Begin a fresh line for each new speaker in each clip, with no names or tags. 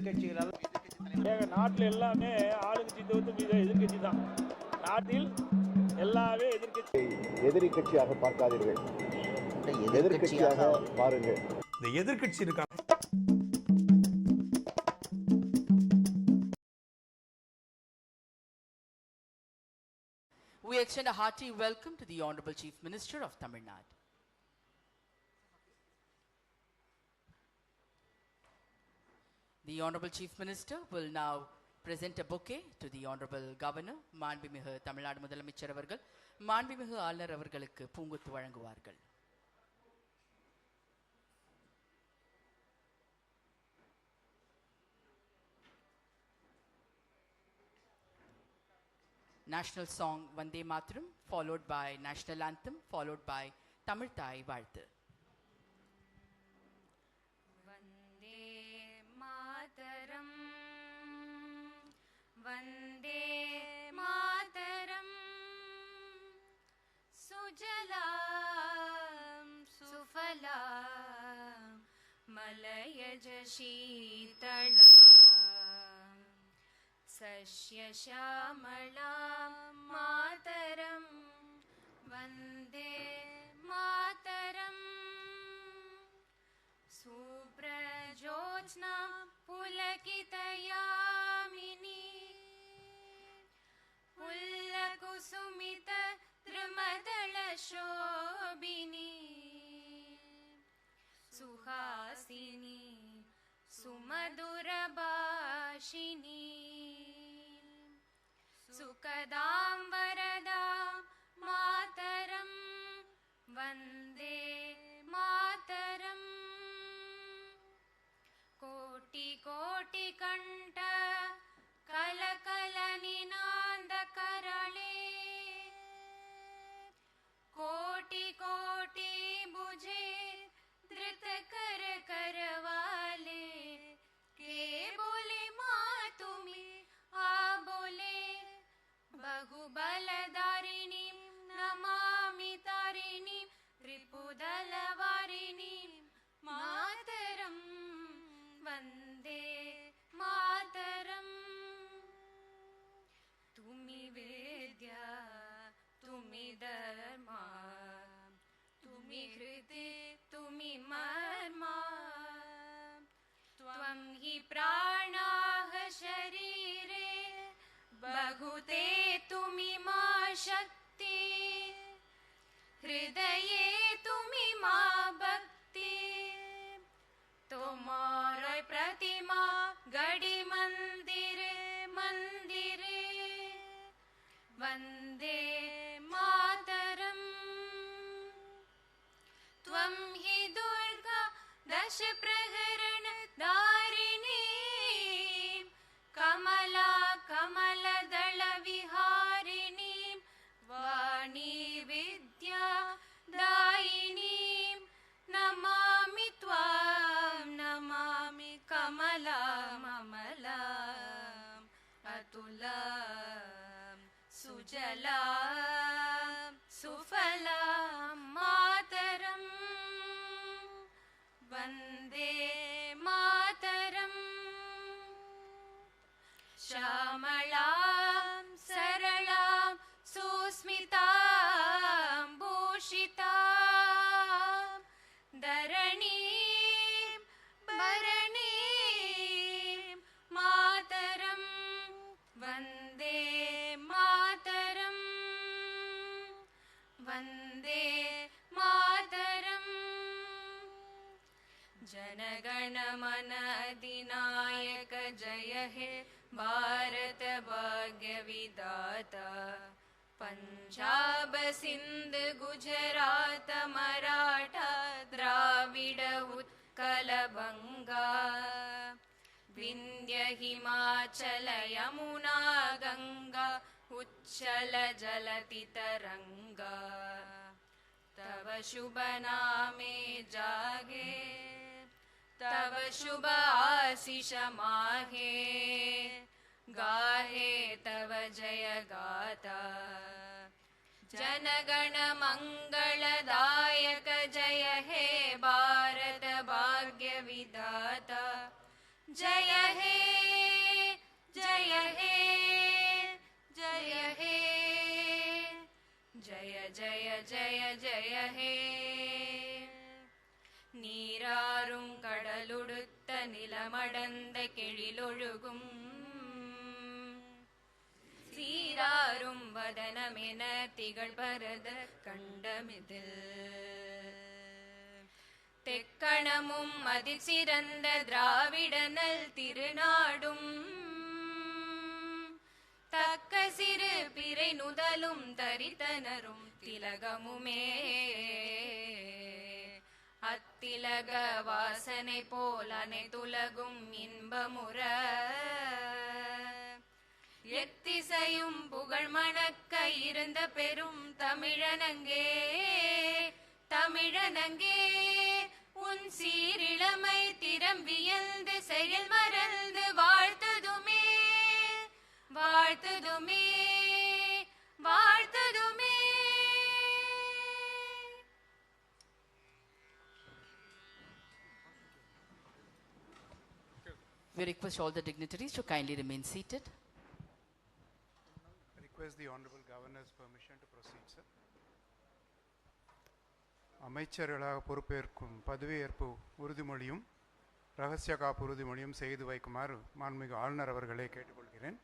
எதிர்கட்சிகளால்
நாட்டில் எல்லாமே ஆளுங்கட்சி தவிர்த்து எதிர்கட்சி தான். நாட்டில் எல்லாமே
எதிரி கட்சியாக பார்க்காதீர்கள், எதிர்கட்சியாக பாருங்கள்.
இந்த எதிர்கட்சி இருக்காங்க.
We extend a hearty welcome to the Honorable Chief Minister of Tamil Nadu. The Honorable Chief Minister will now present a bouquet to the Honorable Governor, மாண்புமிகு தமிழ்நாடு முதலமைச்சர் அவர்கள், மாண்புமிகு ஆளுநர் அவர்களுக்கு பூங்கொத்து வழங்குவார்கள். National song Vande Mataram, followed by national anthem, followed by Tamil Thai Vaalthu.
Vande Mataram, Vande Mataram, Sujalam Sufalam, Malayaj Sheetalam, Sashya Shamalam Mataram, Vande Mataram, Suprajyotsna Pulakitayamini, Pullakusumita Drumadala Shobini, Suhasini Sumadurabashini, Sukadam Varadam Mataram, Vande Mataram, Koti Koti Kanta Kalakala Ninanda Karale, Koti Koti Buje Drita Kar Karavale, Ke Bole Ma Tumi A Bole, Bahubaladarini Namami Tarini, Ripudalavarini Mataram, Vande Mataram. Tumi Vidya, Tumi Dharma, Tumi Hriti, Tumi Marma, Tvam hi Pranaah Sharire, Bahute Tumi Ma Shakti, Hridaye Tumi Ma Bhakti, Tomara Pratima Gadi Mandire Mandire, Vande Mataram, Tvam hi Durga Dash Praharana Darini, Kamala Kamala Dala Viharini, Vani Vidya Daini, Namami Tvam Namami Kamalam Amalam Atulam Sujalam Sufalam Mataram, Vande Mataram, Shamalam Saralam Susmitam Bhushitam, Dharanim Bharanim Mataram, Vande Mataram, Vande Mataram, Janagana Mana Adinayaka Jaya He Bharat Bhagya Vidata, Punjab Sindh Gujarat Maratha Dravida Utkala Banga, Vindhya Himachala Yamuna Ganga, Uchala Jalati Taranga, Tava Shubha Name Jage, Tava Shubha Asisha Mahe, Gahe Tava Jaya Gata, Janagana Mangala Dayaka Jaya He Bharat Bhagya Vidata, Jaya He நிலமடந்த கெழிலொழுகும் சீராரும் வதனமென திகழ் பரத கண்டமிதில் தெக்கணமும் அதிசிறந்த திராவிடனல் திருநாடும் தக்க சிறு பிறை நுதலும் தரித்தனரும் திலகமுமே அத்திலக வாசனை போல் அனைத்துலகும் இன்பமுற எத்திசையும் புகழ் மணக்க இருந்த பெரும் தமிழனங்கே தமிழனங்கே உன் சீரிழமை திறம் வியந்து செயல் மறந்து வாழ்த்ததுமே வாழ்த்ததுமே வாழ்த்ததுமே.
We request all the dignitaries to kindly remain seated.
Request the Honorable Governor's permission to proceed, sir. அமைச்சர்களாக பொறுப்பேற்கும் பதவியேற்பு உறுதிமொழியும் ரகசிய காப்பு உறுதிமொழியும் செய்து வைக்குமாறு மாண்புமிகு ஆளுநர் அவர்களை கேட்டுக்கொள்கிறேன்.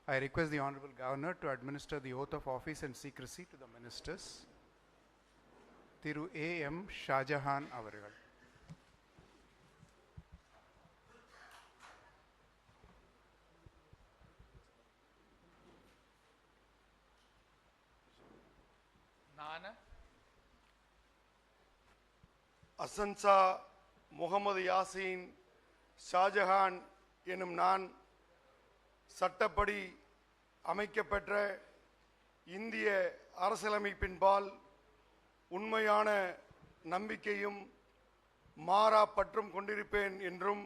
I request the Honorable Governor to administer the oath of office and secrecy to the ministers. Thiru A.M. Shahjahan அவர்கள்.
நான்
அசன்சா முகமது யாசின் ஷாஜஹான் எனும் நான் சட்டப்படி அமைக்கப்பெற்ற இந்திய அரசியலமைப்பின்பால் உண்மையான நம்பிக்கையும் மாறா பற்றும் கொண்டிருப்பேன் என்றும்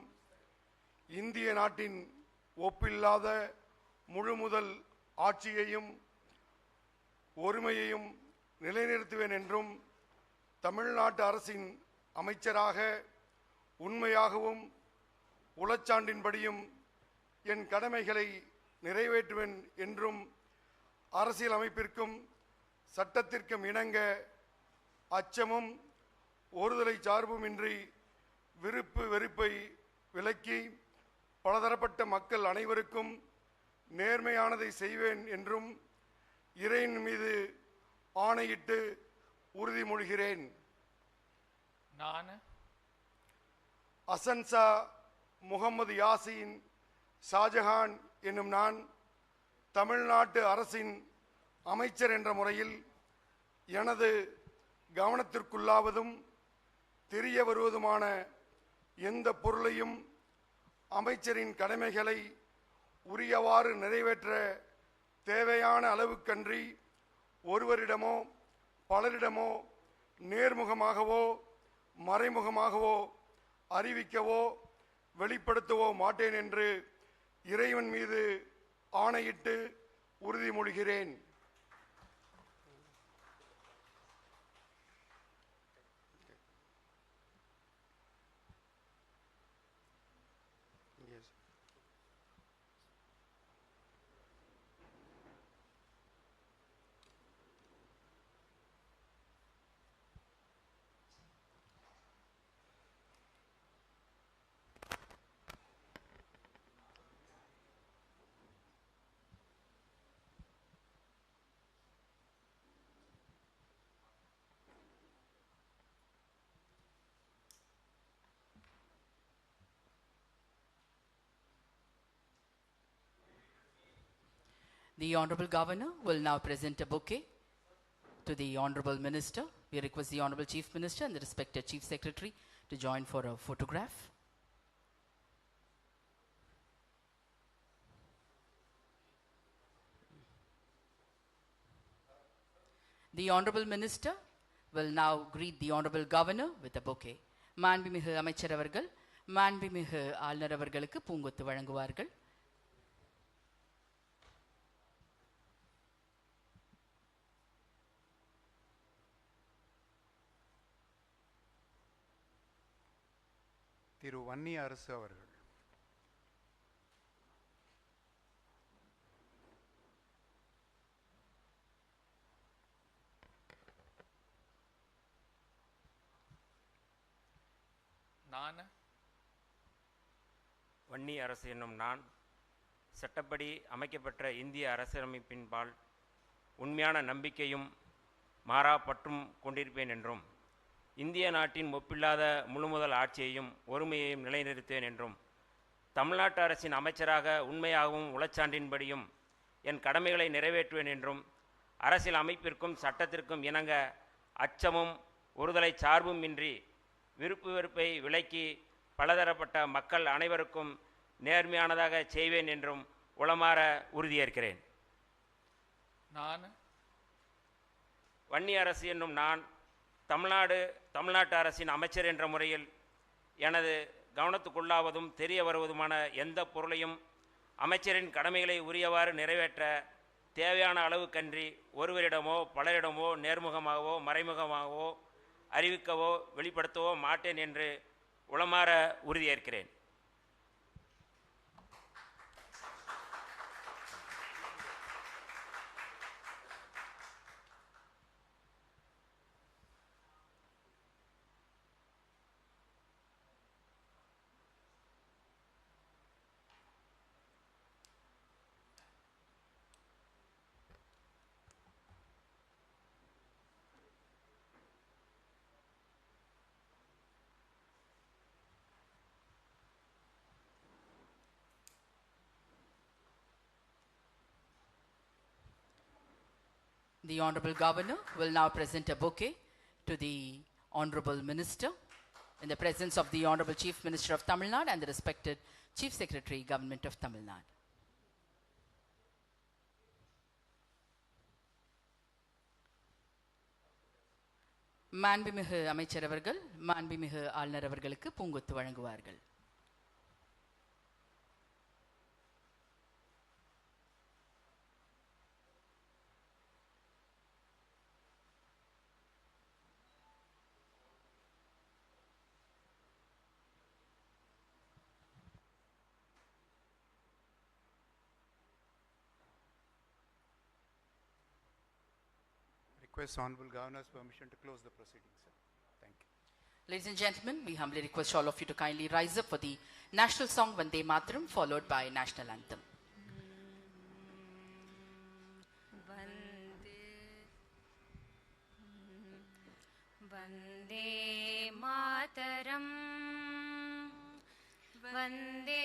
இந்திய நாட்டின் ஒப்பில்லாத முழுமுதல் ஆட்சியையும் ஒருமையையும் நிலைநிறுத்துவேன் என்றும் தமிழ்நாட்டு அரசின் அமைச்சராக உண்மையாகவும் உளச்சான்றின்படியும் என் கடமைகளை நிறைவேற்றுவேன் என்றும் அரசியல் அமைப்பிற்கும் சட்டத்திற்கும் இணங்க அச்சமும் ஒருதலை சார்புமின்றி விருப்பு வெறுப்பை விலக்கி பலதரப்பட்ட மக்கள் அனைவருக்கும் நேர்மையானதை செய்வேன் என்றும் இறைவன் மீது ஆணையிட்டு உறுதிமொழிகிறேன்.
நான்
அசன்சா முகமது யாசின் ஷாஜஹான் என்னும் நான் தமிழ்நாட்டு அரசின் அமைச்சர் என்ற முறையில் எனது கவனத்திற்குள்ளாவதும் தெரிய வருவதுமான எந்த பொருளையும் அமைச்சரின் கடமைகளை உரியவாறு நிறைவேற்ற தேவையான அளவுக்கன்றி ஒருவரிடமோ பலரிடமோ நேர்முகமாகவோ மறைமுகமாகவோ அறிவிக்கவோ வெளிப்படுத்தவோ மாட்டேன் என்று இறைவன் மீது ஆணையிட்டு உறுதிமொழிகிறேன்.
The Honorable Governor will now present a bouquet to the Honorable Minister. We request the Honorable Chief Minister and the respected Chief Secretary to join for a photograph. The Honorable Minister will now greet the Honorable Governor with a bouquet. மாண்புமிகு அமைச்சர் அவர்கள் மாண்புமிகு ஆளுநர் அவர்களுக்கு பூங்கொத்து வழங்குவார்கள்.
திரு வன்னி அரசு அவர்கள்.
நான்
வன்னி அரசு என்னும் நான் சட்டப்படி அமைக்கப்பெற்ற இந்திய அரசியலமைப்பின்பால் உண்மையான நம்பிக்கையும் மாறா பற்றும் கொண்டிருப்பேன் என்றும் இந்திய நாட்டின் ஒப்பில்லாத முழுமுதல் ஆட்சியையும் ஒருமையையும் நிலைநிறுத்துவேன் என்றும் தமிழ்நாட்டு அரசின் அமைச்சராக உண்மையாகவும் உளச்சான்றின்படியும் என் கடமைகளை நிறைவேற்றுவேன் என்றும் அரசியல் அமைப்பிற்கும் சட்டத்திற்கும் இணங்க அச்சமும் ஒருதலை சார்பும் இன்றி விருப்பு வெறுப்பை விலக்கி பலதரப்பட்ட மக்கள் அனைவருக்கும் நேர்மையானதாக செய்வேன் என்றும் உளமாற உறுதியேற்கிறேன்.
நான்
வன்னி அரசு என்னும் நான் தமிழ்நாட்டு அரசின் அமைச்சர் என்ற முறையில் எனது கவனத்துக்குள்ளாவதும் தெரிய வருவதுமான எந்த பொருளையும் அமைச்சரின் கடமைகளை உரியவாறு நிறைவேற்ற தேவையான அளவுக்கன்றி ஒருவரிடமோ பலரிடமோ நேர்முகமாகவோ மறைமுகமாகவோ அறிவிக்கவோ வெளிப்படுத்தவோ மாட்டேன் என்று உளமாற உறுதியேற்கிறேன்.
The Honorable Governor will now present a bouquet to the Honorable Minister in the presence of the Honorable Chief Minister of Tamil Nadu and the respected Chief Secretary, Government of Tamil Nadu. மாண்புமிகு அமைச்சர் அவர்கள் மாண்புமிகு ஆளுநர் அவர்களுக்கு பூங்கொத்து வழங்குவார்கள்.
Request Honorable Governor's permission to close the proceedings, sir. Thank you.
Ladies and gentlemen, we humbly request all of you to kindly rise up for the national song Vande Mataram, followed by national anthem.
Vande Mataram, Vande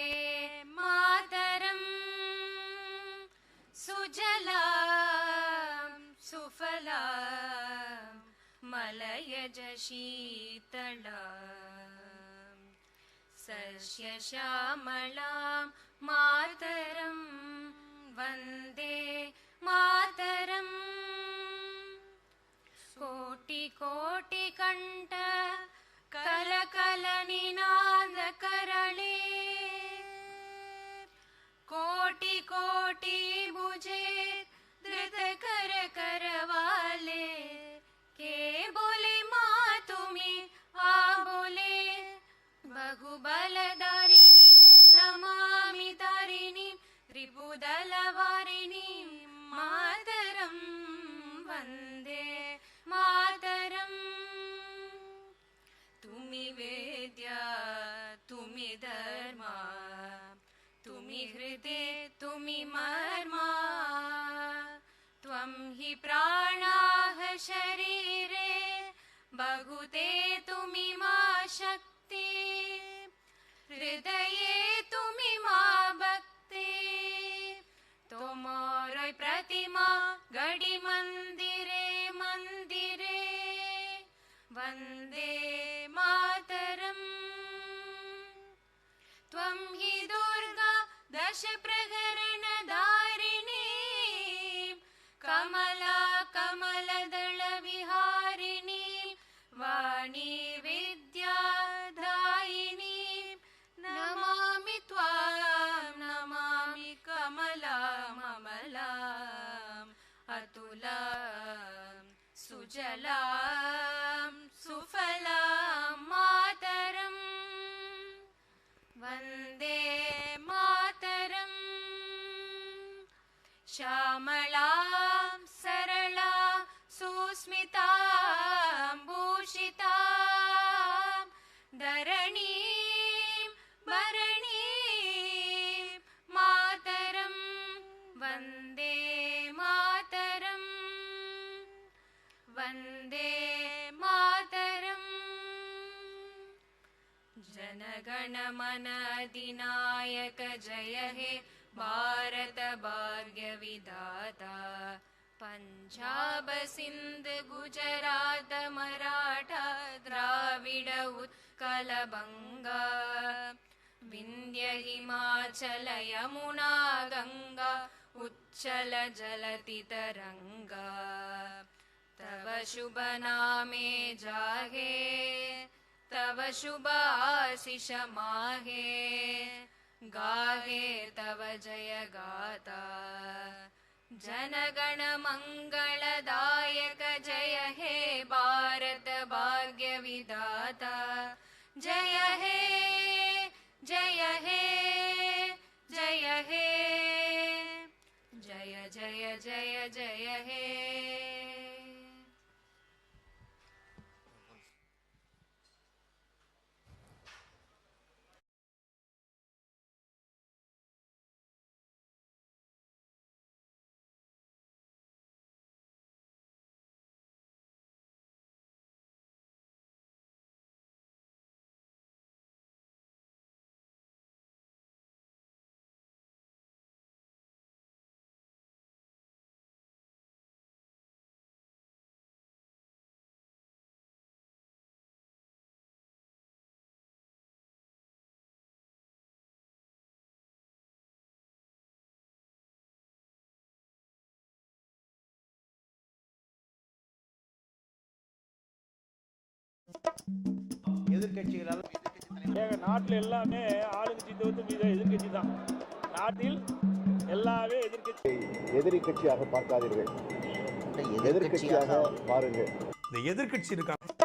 Mataram, Sujalam Sufalam Malayaj Sheetalam Sasya Shamalam Mataram Vande Mataram Koti Koti Kanta Kala Kala Ninada Karale Koti Koti Buje Drita Kara Karavale Ke Bole Ma Tumi A Bole Bahubala-darini Namami Darini Ripudala-varini Mataram Vande Mataram Tumi Vedya Tumi Dharma Tumi Hride Tumi Marma Tvam hi Pranaah Sharire Bahute Tumi Ma Shakti Hridaye Tumi Ma Bhakti Tomorai Pratima Gadi Mandire Mandire Vande Mataram Tvam hi Durga Dasha Praharana Dharini Kamala Kamala Dala Viharini Vani Vidya Dayini Namami Tvam Namami Kamalam Amalam Atulam Sujalam Sufalam Mataram Vande Mataram Shamalam Saralam Susmitam Bhushitam Dharanim Bharanim Jana Gana Mana अधिनायक जय हे भारत भाग्य विधाता पंजाब सिंध गुजरात मराठा द्राविड उत्कल बंगा विंध्य हिमाचल यमुना गंगा उच्चल जलति तरंगा तव शुभ नामे जागे तव शुभ आशीष माहे गाहे तव जय गाता जनगण मंगलदायक जय हे भारत भाग्य विधाता जय हे जय हे जय हे जय जय जय जय हे
எதிர்க்கட்சிகளால்
நாட்டில் எல்லாமே ஆளுங்கட்சி தவிர்த்து எதிர்கட்சி தான். நாட்டில் எல்லாமே எதிர்கட்சி.
எதிரி கட்சியாக பார்க்காதீர்கள், எதிர்க்கட்சியாக பாருங்கள்.
இந்த எதிர்க்கட்சி இருக்காங்க